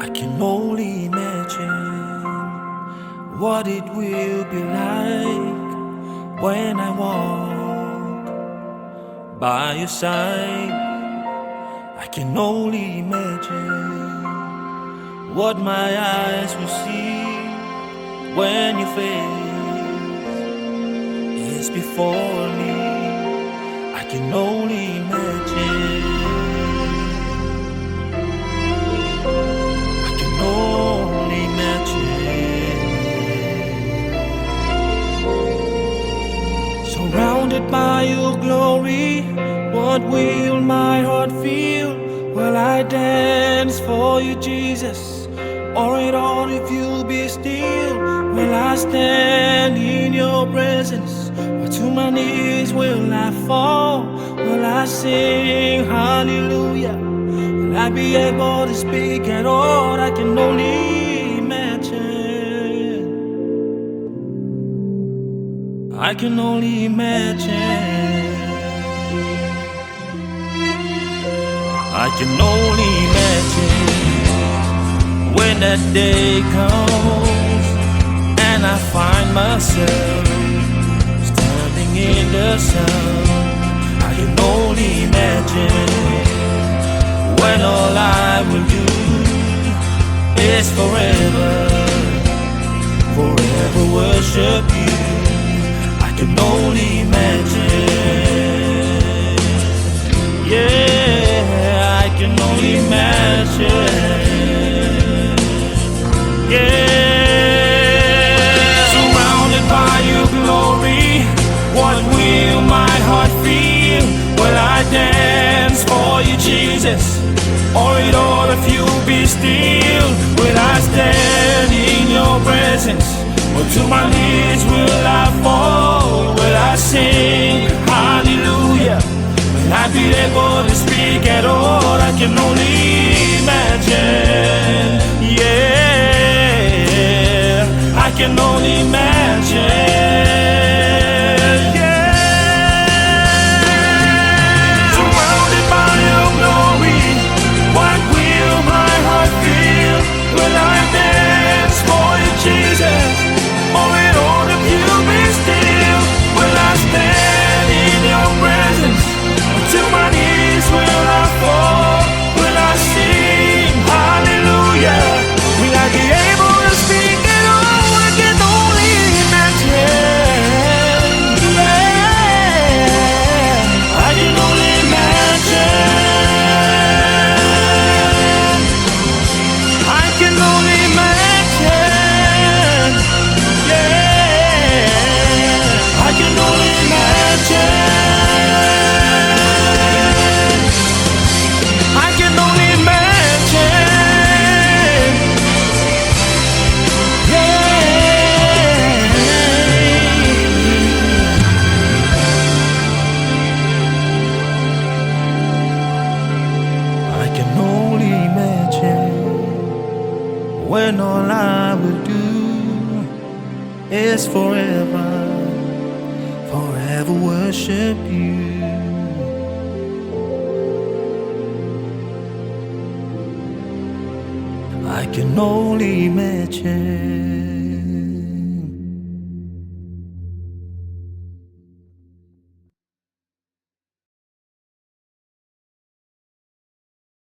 I can only imagine what it will be like when I walk by your side. I can only imagine what my eyes will see when your face is before me. I can only imagine. Only imagine. Surrounded by your glory, what will my heart feel? Will I dance for you, Jesus? Or at all if you'll be still? Will I stand in your presence? Or to my knees will I fall? Will I sing hallelujah? Will I be able to speak at all? I can only imagine. I can only imagine. I can only imagine when that day comes and I find myself standing in the sun. I can only imagine when all I will do is forever, forever worship you. I can only imagine. Yeah, I can only imagine. Yeah, surrounded by your glory, what will my heart feel? Will I dance for you, Jesus? Or it all if you'll be still? Will I stand in your presence? Or to my knees will I fall? Will I sing hallelujah? Will I be able to speak at all? I can only imagine. Yeah, I can only imagine. When all I will do is forever, forever worship you. I can only imagine.